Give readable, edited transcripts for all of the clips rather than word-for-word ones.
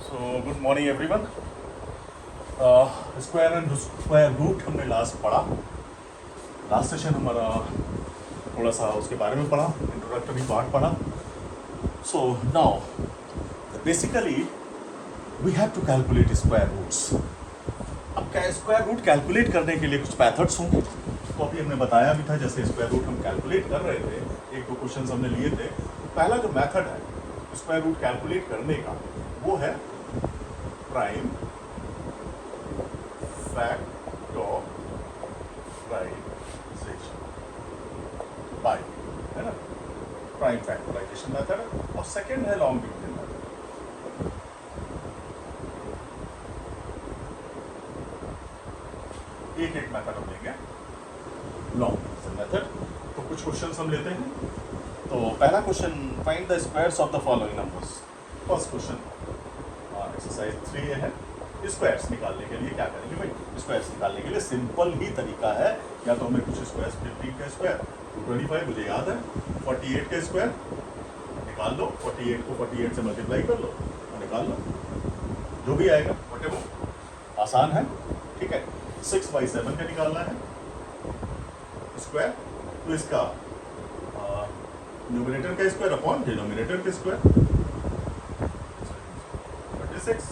So good morning everyone. Square and square root हमने last पढ़ा. Last session हमारा थोड़ा सा उसके बारे में पढ़ा, इंट्रोडक्टरी पार्ट पढ़ा. So now basically we have to calculate square roots. अब क्या स्क्वायर रूट कैलकुलेट करने के लिए कुछ मेथड्स होंगे, तो अभी हमने बताया भी था. जैसे स्क्वायर रूट हम कैलकुलेट कर रहे थे, एक दो क्वेश्चन हमने लिए थे. पहला जो मेथड है स्क्वायर रूट कैलकुलेट करने का वो है प्राइम फैक्टराइजेशन बाय, है ना, प्राइम फैक्टराइजेशन मेथड. और सेकंड है लॉन्ग डिवीजन मेथड. एक एक मेथड हम लेंगे. Long division method. तो कुछ क्वेश्चंस हम लेते हैं. तो पहला question, find the squares of the following numbers. First question exercise 3 है. स्क्वायर्स निकालने के लिए क्या करेंगे भाई? स्क्वायर्स निकालने के लिए सिंपल ही तरीका है. या तो हमें कुछ स्क्वायर्स, 15 का स्क्वायर 225 मुझे याद है, 48 का स्क्वायर निकाल लो, 48 को 48 से मल्टीप्लाई कर लो और निकाल लो, जो भी आएगा व्हाटएवर. आसान है, ठीक है. 6/7 का निकालना है स्क्वायर, तो इसका न्यूमरेटर का स्क्वायर अपॉन डिनोमिनेटर का स्क्वायर 36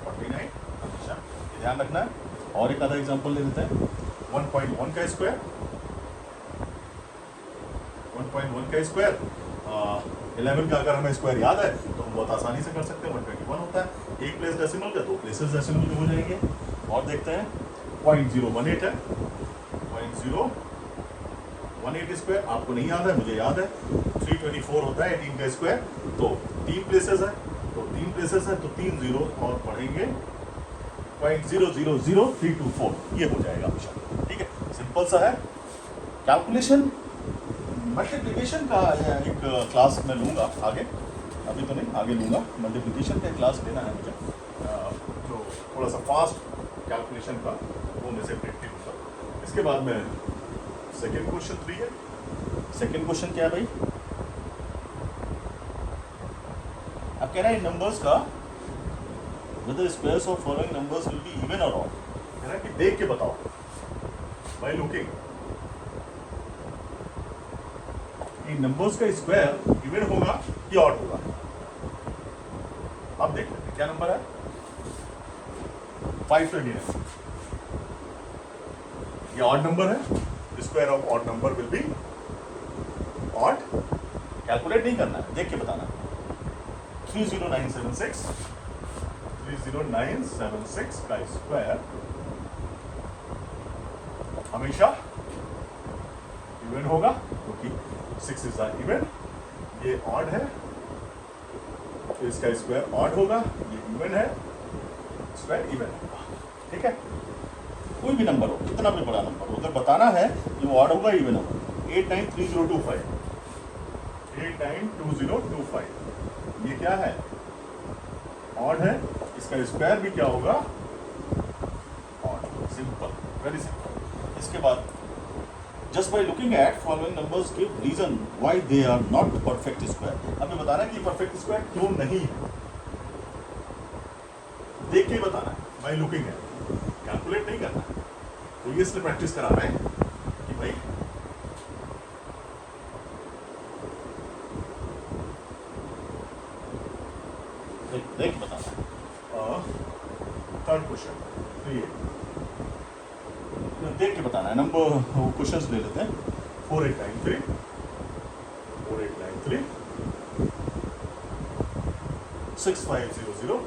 49. अच्छा, ये ध्यान रखना है. और एक आधा एग्जांपल ले लेते हैं. 1.1 का स्क्वायर, 1.1 का स्क्वायर 11 का अगर हमें स्क्वायर याद है तो हम बहुत आसानी से कर सकते हैं. 121 होता है. एक प्लेस डेसिमल का, दो प्लेसेस डेसिमल के हो जाएंगे. और देखते हैं 0.018 है. 0.018 स्क्वायर आपको नहीं याद है, मुझे याद है. 324 होता है 18 का स्क्वायर. तो तीन प्लेसेस है, तो 3 जीरो और पढ़ेंगे 0.000324. ये हो जाएगा ऑप्शन. ठीक है, सिंपल सा है. कैलकुलेशन मल्टीप्लिकेशन का एक क्लास मैं लूँगा आगे, अभी तो नहीं, आगे लूँगा. मल्टीप्लिकेशन का क्लास लेना है मुझे, जो थोड़ा सा फास्ट कैलकुलेशन का, वो मैं सेपरेटली लूँगा. इसके बाद में सेकेंड क्वेश्चन 3 है. सेकेंड क्वेश्चन क्या है भाई? अब कह रहा है नंबर्स का whether squares of following numbers will be even or odd. कह रहा है कि देख के बताओ by looking इन नंबर्स का स्क्वायर इवन होगा कि ऑड होगा. अब देख लेते हैं क्या नंबर है. 529. ये ऑड नंबर है. Square of odd number will be odd. Calculate नहीं करना है, देख के बताना है. 30976 का स्क्वायर हमेशा इवन होगा, क्योंकि 6 इज इवन. ये ऑड है तो इसका स्क्वायर ऑड होगा. ये इवन है, स्क्वायर इवन होगा. ठीक है, कोई भी नंबर हो, कितना भी बड़ा नंबर हो, अगर बताना है कि वो ऑड होगा इवन होगा. 893025 892025 ये क्या है? ऑड है. इसका स्क्वायर भी क्या होगा? ऑड. Simple, very simple. इसके बाद just by looking at following numbers give reason why they are not perfect square. हमें बताना है कि परफेक्ट स्क्वायर क्यों नहीं है. देख के बताना है, बाय लुकिंग एट. कैलकुलेट नहीं करना है. तो ये इसलिए प्रैक्टिस करा रहे हैं कि भाई देख बताना है. थर्ड क्वेश्चन देख के बताना है. नंबर क्वेश्चंस ले लेते हैं. 4893 6500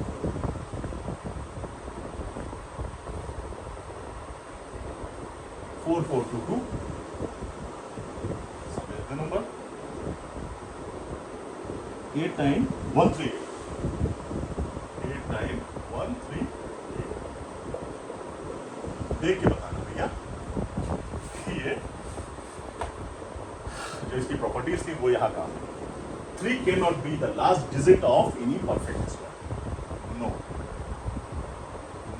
4422 नंबर 89138 देख के बताना भैया. ये जो इसकी प्रॉपर्टीज थी वो यहाँ काम है. 3 can not be the last digit of any perfect square. No,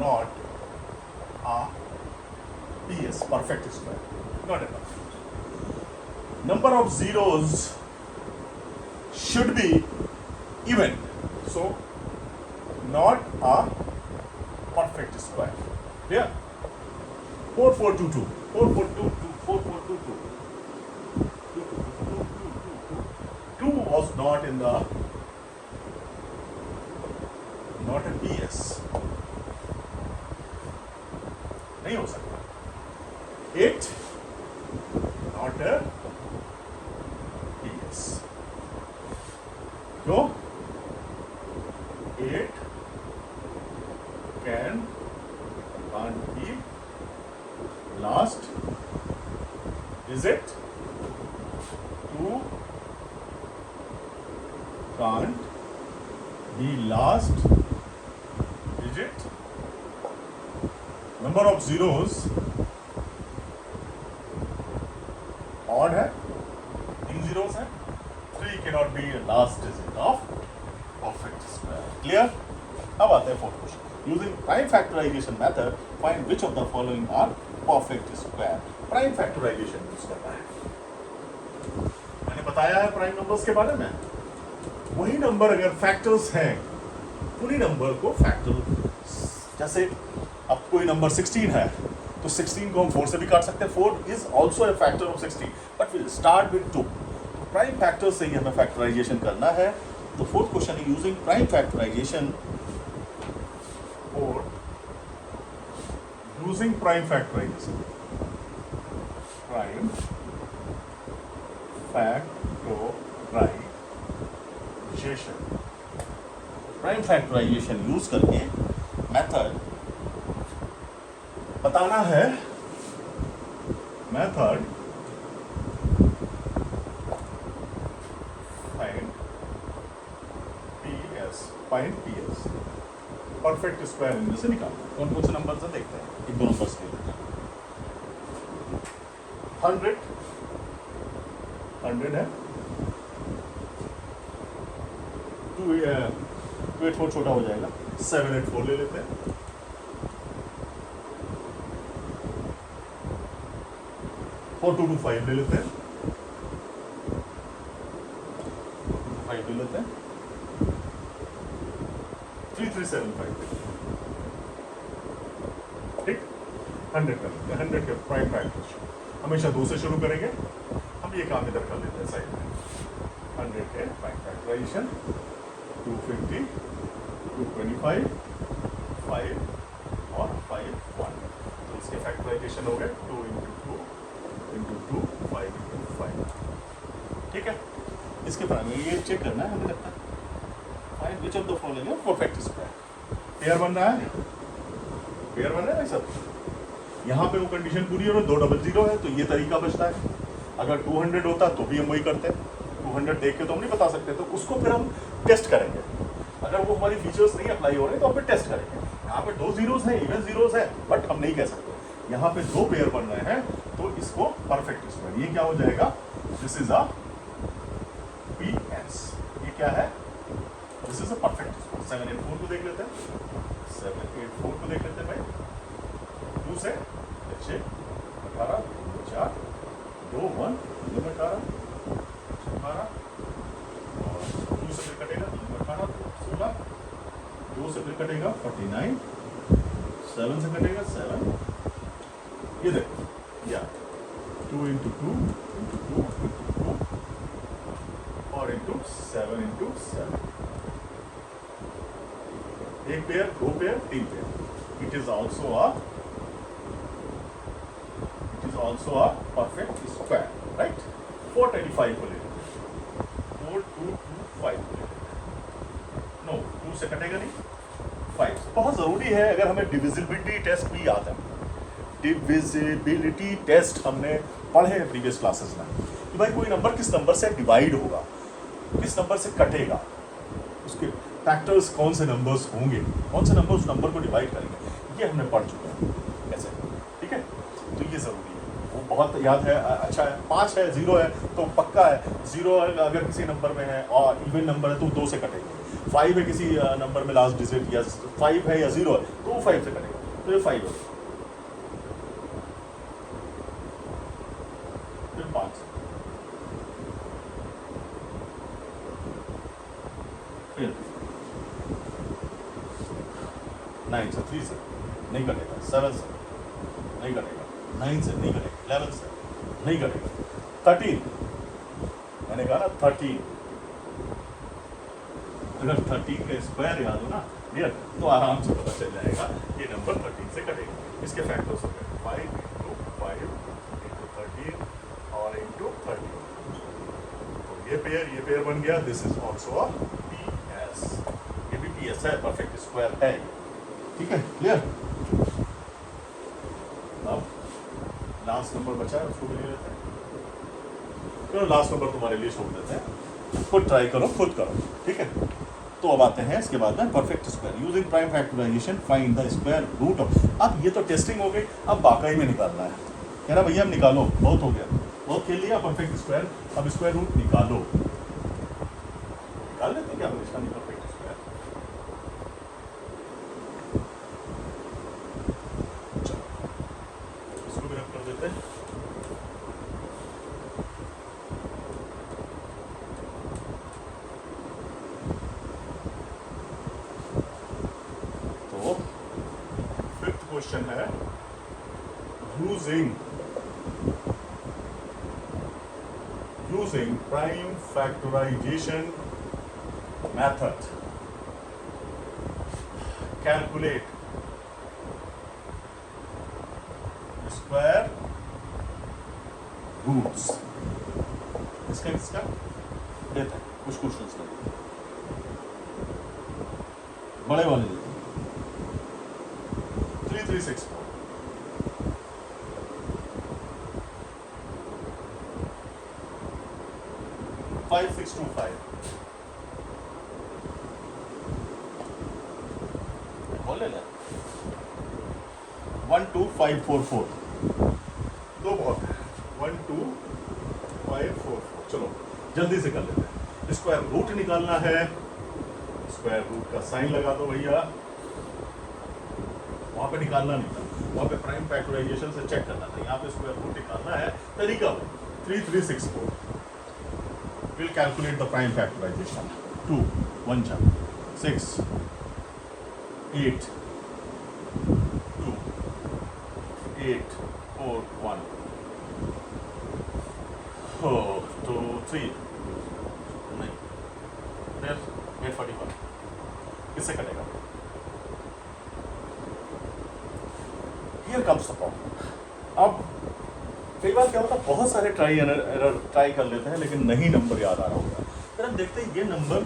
not a PS, perfect square, not a perfect. Number of zeros should be even. So not a perfect square. Clear? 4422, 4422, 4422. 2 was not in the, not a PS. नहीं हो सकता. 8 not a PS. So 8 can't be last. Is it? 2 can't be last digit. Number of zeros odd है, 3 zeros है. 3 cannot be last digit of perfect square. Clear? अब आते हैं fourth question. Using prime factorization method, find which of the following are perfect square. Prime factorization use करना है. मैंने बताया है प्राइम नंबर्स के बारे में. वही नंबर अगर फैक्टर्स हैं, उन्हीं नंबर को फैक्टर, जैसे अब कोई नंबर 16 है तो 16 को हम 4 से भी काट सकते हैं. 4 is also a factor of 16, but will start with 2. Prime factor से ही हमें फैक्टराइजेशन करना है. तो फोर्थ क्वेश्चन है यूजिंग प्राइम फैक्टराइजेशन, और using prime factorisation, prime factorisation, prime factorisation use करके मेथड बताना है. Method find PS, perfect square इनमें से निकालना. कौन कौन से नंबर से देखते हैं. एक दो नंबर से देखते हैं. 100 है. 2 8 4 छोटा हो जाएगा. 7 8 4 ले लेते हैं. 4 2 2 5 ले लेते हैं. 5 ले लेते हैं. 3 3 7 5. ठीक. 100 कर लेते हैं. 100 के प्राइम फैक्टराइजेशन हमेशा 2 से शुरू करेंगे. हम ये काम इधर कर लेते हैं साइड में. 100 के प्राइम फैक्टराइजेशन 250, 225, 5 और 5 1. तो इसके फैक्टराइजेशन हो गए 2 into 2 into 2 5 into 5. ठीक है. इसके बाद में ये चेक करना है हमें लगता है. Find which of the following है परफेक्ट स्क्वायर. पेयर बन रहा है. पेयर बन रहा है भाई सब. यहाँ पे वो कंडीशन पूरी हो रही है. 2 डबल 0 है तो ये तरीका बचता है. अगर 200 होता तो भी हम वही करते. 200 देख के तो हम नहीं बता सकते, तो उसको फिर हम टेस्ट करेंगे. अगर वो हमारी फीचर्स नहीं अप्लाई हो रहे तो हम फिर टेस्ट करेंगे. यहाँ पे 2 zeros हैं, इवन zeros है, बट हम नहीं कह सकते. यहाँ पे 2 पेयर बन रहे हैं तो इसको परफेक्ट स्क्वायर. ये क्या हो जाएगा? This is a PS. ये क्या है? This is a perfect square. 7 8 4 को देख लेते हैं. 7 8 4 को देख लेते हैं भाई. 2 से 6 18 4 2 1 18 18 और 2 से फिर कटेगा 18 16. 2 से फिर कटेगा 49. 7 से कटेगा 7. ये देखो या 2 into 2 into 2 into 2 और into 7 into 7. एक pair, 2 pair, 3 pair. It is also a perfect square, right? 425 को ले लेते. 4225 को ले लेते. नो 2 से कटेगा नहीं. 5 बहुत जरूरी है. अगर हमें डिविजिबिलिटी टेस्ट भी याद है. डिविजिबिलिटी टेस्ट हमने पढ़े हैं प्रीवियस क्लासेस में कि भाई कोई नंबर किस नंबर से डिवाइड होगा, किस नंबर से कटेगा, उसके फैक्टर्स कौन से नंबर्स होंगे, कौन से नंबर उस नंबर को डिवाइड करेंगे. ये हमने पढ़ चुके हैं कैसे. ठीक है. तो ये जरूरी है, वो बहुत याद है. अच्छा है. 5 है, 0 है तो पक्का है. 0 अगर किसी नंबर में है और इवन नंबर है तो 2 से कटेगा. 5 है किसी नंबर में लास्ट डिजिट, या 5 है या 0 है तो 5 से कटेगा. तो ये 5 है. फिर 5 फिर 9 से 3 से नहीं कटेगा, 7 से नहीं कटेगा, 9 से नहीं कटेगा, 11 से नहीं कटेगा, 13 मैंने कहा ना 13, अगर 13 का स्क्वायर याद हो ना डियर तो आराम से पता चल जाएगा ये नंबर 13 से कटेगा। इसके फैक्टर्स हो गए 5 इंटू 5 इंटू 13 और इंटू 13, तो ये पेयर बन गया। This is also a PS, ये भी PS है, परफेक्ट स्क्वायर है, ठीक है, क्लियर। अब लास्ट नंबर बचा है, उसको भी ले लेते हैं। चलो लास्ट नंबर तुम्हारे लिए छोड़ देते हैं, खुद ट्राई करो, खुद करो, ठीक है। तो अब आते हैं इसके बाद में perfect square using prime factorisation find the square root of. अब ये तो टेस्टिंग हो गई, अब वाकई में निकालना है। कह रहा भैया अब निकालो, बहुत हो गया, बहुत खेल लिया परफेक्ट स्क्वायर, अब स्क्वायर रूट निकालो। निकाल लेते क्या इसका परफेक्ट स्क्वायर। चलो इसको भी रख कर देते हैं। क्वेश्चन है using prime factorization method calculate square roots। इसका देता है कुछ क्वेश्चंस का बड़े वाले देते 3364 5625 बोल ले 12544 दो बहुत है 12544। चलो जल्दी से कर लेते हैं। स्क्वायर रूट निकालना है, स्क्वायर रूट का साइन लगा दो भैया, वहां पे निकालना नहीं था, वहां पे प्राइम फैक्टराइजेशन से चेक करना था, यहाँ पे स्क्वायर रूट निकालना है। तरीका 3364 will calculate the prime factorisation 2 1 6 8 2 8 4 1 2 3 नहीं फिर 841 किससे कटेगा? Here comes the problem। अब कई बार क्या होता है बहुत सारे ट्राई कर लेते हैं लेकिन नहीं नंबर याद आ रहा होगा। फिर हम देखते हैं ये नंबर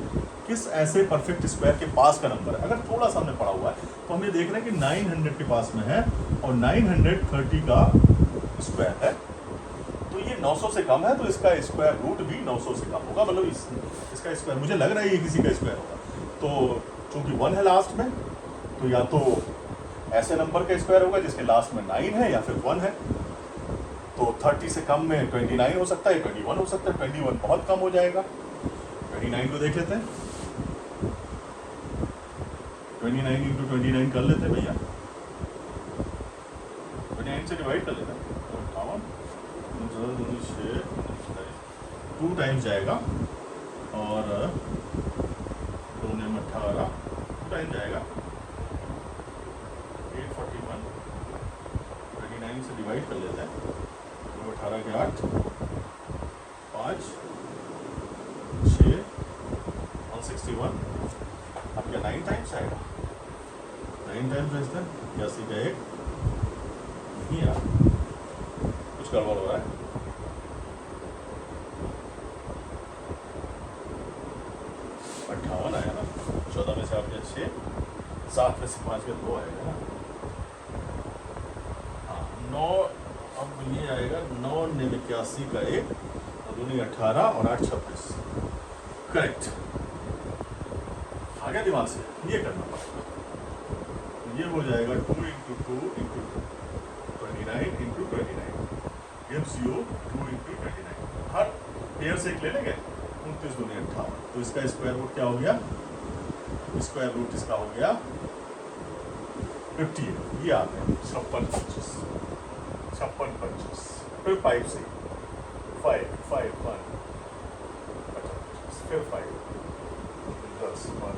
किस ऐसे परफेक्ट स्क्वायर के पास का नंबर है। अगर थोड़ा सा हमने पढ़ा हुआ है तो हम ये देख रहे हैं कि 900 के पास में है और 930 का स्क्वायर है, तो ये 900 से कम है, तो इसका स्क्वायर रूट भी 900 से कम होगा। मतलब इसका स्क्वायर मुझे लग रहा है ये किसी का स्क्वायर होगा। तो चूंकि 1 है लास्ट में, तो या तो ऐसे नंबर का स्क्वायर होगा जिसके लास्ट में 9 है या फिर 1 है। तो 30 से कम में 29 हो सकता है, 21 हो सकता है, 21 बहुत कम हो जाएगा। 29 को देख लेते हैं, 29 इंटू 29 कर लेते हैं भैया, 29 से डिवाइड कर लेते हैं। 2 टाइम्स जाएगा और 2 में 18 2 टाइम जाएगा 841। 29 से डिवाइड कर लेते हैं, 2 18 के 8 5 6 161। अब क्या 9 टाइम्स आएगा? 9 टाइम्स भेजते हैं 81 का 1 नहीं यार, कुछ गड़बड़ हो रहा है। 58 आया ना, 14 में से आपके 6, 7 में से 5 में 2 आएगा ना। हाँ 9, अब ये आएगा 9 89 का 1 और 2 18 और 8 26। करेक्ट, आ गया दिमाग से, ये करना पड़ेगा। ये हो जाएगा 2 into 2 into 29 into 29 gives you 2 into 29। Her pair से एक ले लेंगे, 29 2 58। तो इसका स्क्वायर रूट क्या हो गया? स्क्वायर रूट इसका हो गया 58। ये आते हैं 56 25, 56 25, फिर 5 से 5 5 1 फिर 5 10 1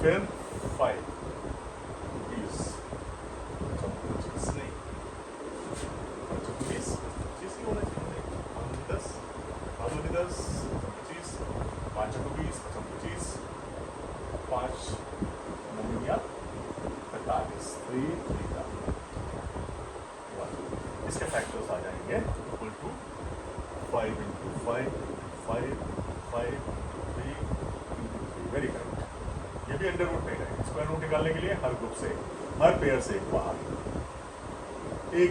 फिर 5 वेरी करेक्ट। ये भी अंडर रूट में है। स्क्वायर रूट निकालने के लिए हर ग्रुप से, हर पेयर से एक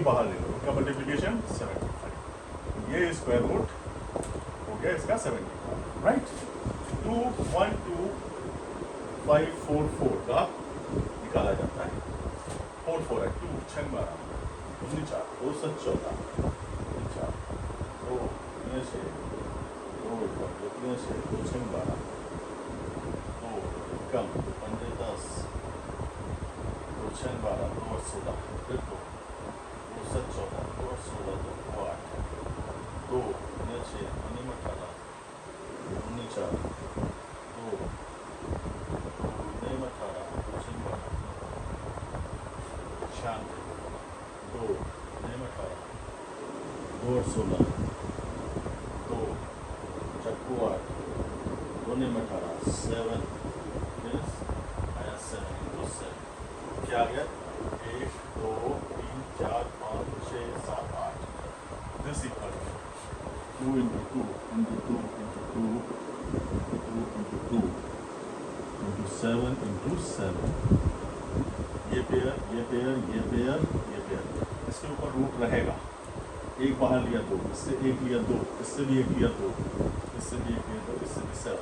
बाहर ले लो, इनका मल्टीप्लीकेशन 75। ये स्क्वायर रूट हो गया इसका 70, राइट। 2 1 2 5 4 4 का निकाला जाता है। 4 4 है, 2 6 12 19 4 2 7 14 4 2 6 2 2 6 2 6 12 2 कम 5 10 2 6 12 2 8 16 फिर 2 7 14 2 8 16 2 8 2 6 9 18 19 4 2 9 18 2 6 12 शांत 2 9 18 2 8 16 2 चक्कू 8 2 9 18 7 यस आया 7 into 7 क्या आ गया 1 2 3 4 5 6 7 8 this equal 2 into 2 into 2 into 2 2 into 2 into 7 into 7 ये पेयर ये पेयर ये पेयर ये पेयर इसके ऊपर रूट रहेगा। एक बाहर लिया 2, इससे एक लिया 2, इससे भी एक लिया 2, इससे भी एक लिया 2, इससे भी 7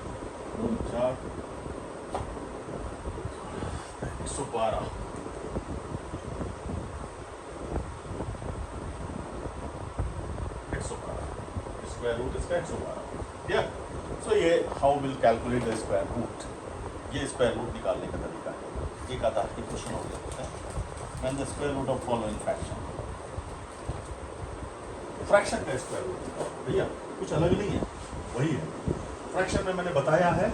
2 4 112 स्क्वायर रूट इसका 112। या सो ये how will calculate the square root, ये स्क्वायर रूट निकालने का तरीका है। एक आता है क्वेश्चन हो गया when the square root of following fraction, fraction का स्क्वायर रूट भैया कुछ अलग नहीं है, वही है। फ्रैक्शन में मैंने बताया है,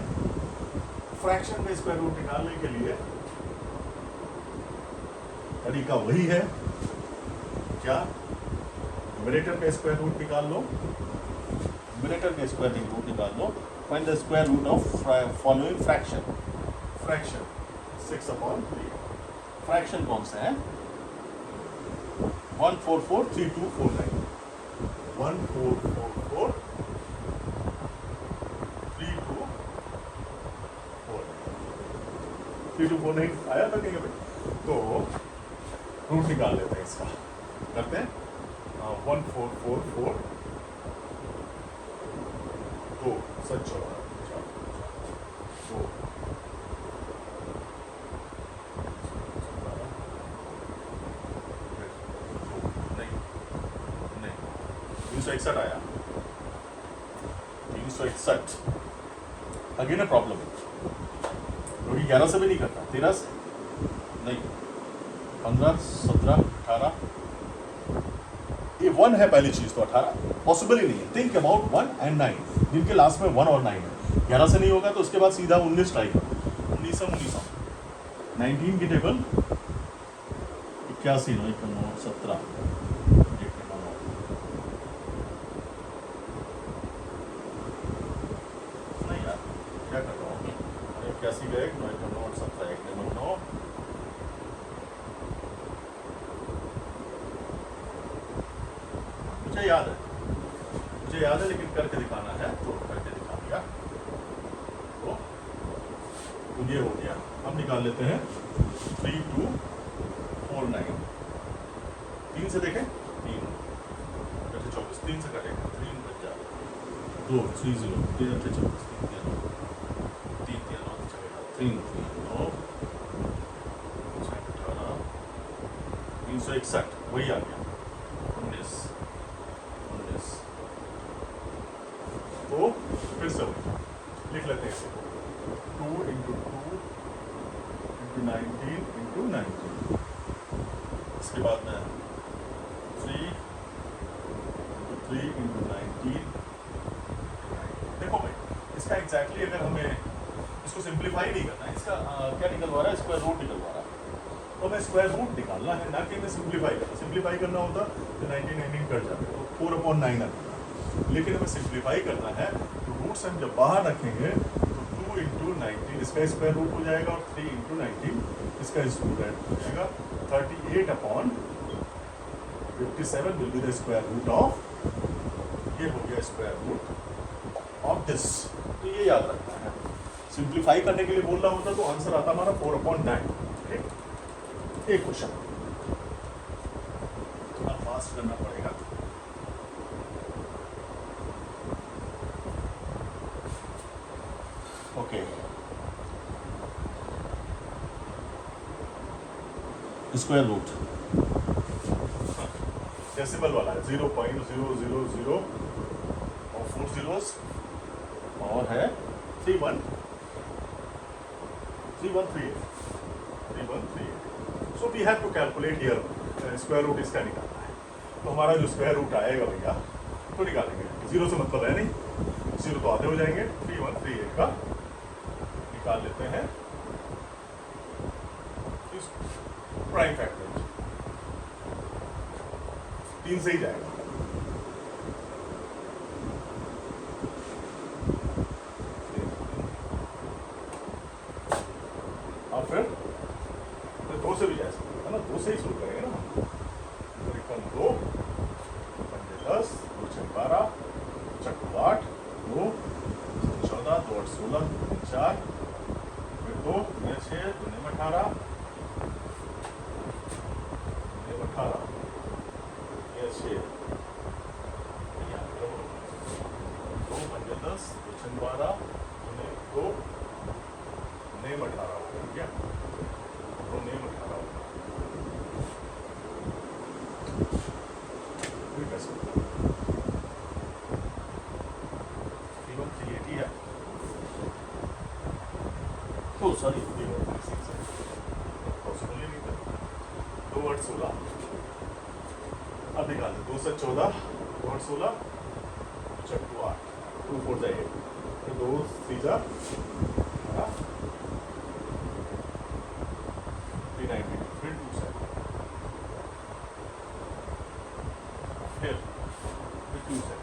फ्रैक्शन का स्क्वायर रूट निकालने के लिए तरीका वही है। क्या न्यूमरेटर का स्क्वायर रूट निकाल लो, न्यूमरेटर का स्क्वायर रूट निकाल लो, find the square root of following fraction. Fraction 6/3, fraction कौन सा है 1443249 1444 3249 आया था कहीं पे, तो रूट निकाल लेते हैं इसका, करते हैं 1444 2 7 14 2 361 आया 361। अगेन अ प्रॉब्लम है क्योंकि 11 से भी नहीं करता, 13 से नहीं, 15 17 18 ये 1 है पहली चीज, तो 18 पॉसिबल ही नहीं है। थिंक अबाउट 1 and 9 जिनके लास्ट में 1 और 9 है। 11 से नहीं होगा तो उसके बाद सीधा 19 ट्राई करो, 19 19 की टेबल 81 9 17 81 का 1 9 9 17 1 9 मुझे याद है लेकिन करके दिखाना है तो करके दिखा दिया। तो ये हो गया। हम निकाल लेते हैं 3249, 3 से देखें 3 24 3 से कटेगा 3 बच जाएगा 2 30 3 24 3 3 9 3 9 361 वही आ गया 19। तो फिर से लिख लेते हैं इसे 2 into 2 into 19 into 19। इसके बाद में 3 into 3 into 19। देखो भाई इसका एग्जैक्टली अगर हमें इसको सिंप्लीफाई नहीं करना है, इसका क्या निकलवा रहा है, स्क्वायर रूट निकलवा रहा है, तो हमें स्क्वायर रूट निकालना है, ना कि हमें सिंप्लीफाई करना। सिंप्लीफाई करना होता तो 19 कट जाते तो 4/9 आता, लेकिन हमें सिंप्लीफाई करना है तो रूट्स हम जब बाहर रखेंगे तो 2 into 19 इसका स्क्वायर रूट हो जाएगा और 3 into 19 इसका स्क्वायर रूट हो जाएगा। 38/57 will be the square root of, ये हो गया स्क्वायर रूट ऑफ दिस। तो ये याद रखना है, सिंप्लीफाई करने के लिए बोलना होता तो आंसर आता हमारा 4/9। एक क्वेश्चन थोड़ा फास्ट करना पड़ेगा। ओके, स्क्वायर रूट डेसिमल वाला है 0.000 और 4 zeros और है 3138। So we have to calculate here square root इसका निकालना है। तो हमारा जो स्क्वायर रूट आएगा भैया तो निकालेंगे, जीरो से मतलब है नहीं, जीरो तो आधे हो जाएंगे। 3138 का निकाल लेते हैं प्राइम फैक्टर, 3 से ही जाएगा। और फिर 2 से भी जा सकते है ना, 2 से ही शुरू करेंगे ना। 2 10 2 12 चक्कू 8 2 14 2 16 4 फिर 2 6 2 18 ये 6 2 5 10 2 6 12 2 9 18 हो गया, 2 9 18 होगा। कोई कैसे 3138 है तो सॉरी 3136 है, पॉसिबल ही नहीं था। 2 8 16 अब निकाल दे, 2 से 14 2 8 16 चक्कू 8 2 4 8 2 3 जा 390 फिर 2 7 फिर 2 7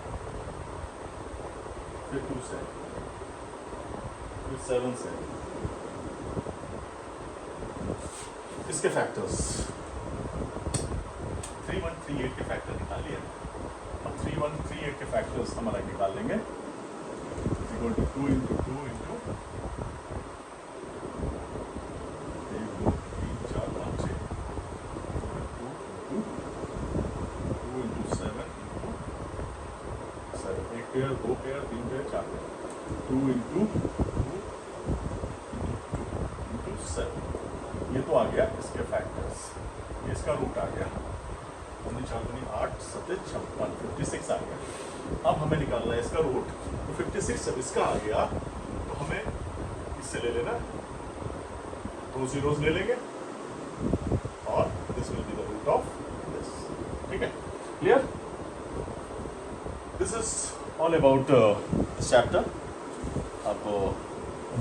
फिर 2 7 फिर 7 7 इसके फैक्टर्स 3138 के फैक्टर निकाल लिए। अब 3138 के फैक्टर्स हम अलग निकाल लेंगे। Equal to 2 into 2 into 1 2 3 4 5 6 2 into 7 एक pair 2 pair 3 pair 4 pair 2 into 7 ये तो आ गया इसके फैक्टर्स, ये इसका रूट आ गया। 8 7 56 56 आ गया। अब हमें निकालना है इसका रूट, तो 56 जब इसका आ गया तो हमें इससे ले लेना, 2 zeros ले लेंगे और this will be the root of this. ठीक है, clear? This is all about this chapter. अब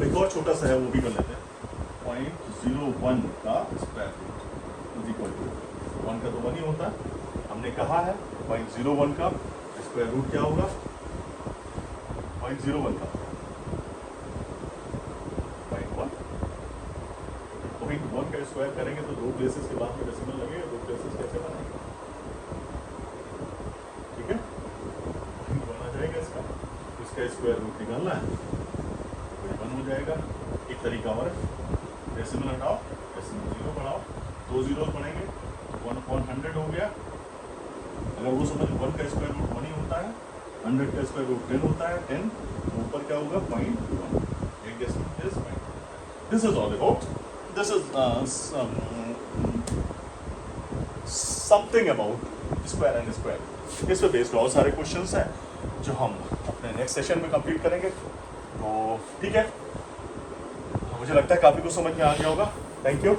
एक और छोटा सा है वो भी कर लेते हैं। 0.01 का square root is equal to 1 का तो 1 ही होता है। हमने कहा है 0.01 का स्क्वायर रूट क्या होगा, 0.01 का 0.1 का स्क्वायर करेंगे तो 2 प्लेसेस के बाद में डेसिमल लगेगा, 2 प्लेसेस कैसे बनाएंगे? ठीक है, बना जाएगा इसका, तो इसका स्क्वायर रूट निकालना है, 1 हो जाएगा। एक तरीका और डेसिमल हटाओ, डेसिमल 0 बढ़ाओ, 2 zeros बनेंगे, 1/100 हो गया। अगर वो समझ 1 का स्क्वायर रूट 1 ही होता है, 100 का स्क्वायर रूट 10 होता है, 10 ऊपर क्या होगा 0.1, एक decimal place 0.1। This is all about, this is something about square and square. इस पे बेस्ड बहुत सारे क्वेश्चंस हैं जो हम अपने नेक्स्ट सेशन में कंप्लीट करेंगे। तो ठीक है, मुझे लगता है काफ़ी कुछ समझ में आ गया होगा। Thank you.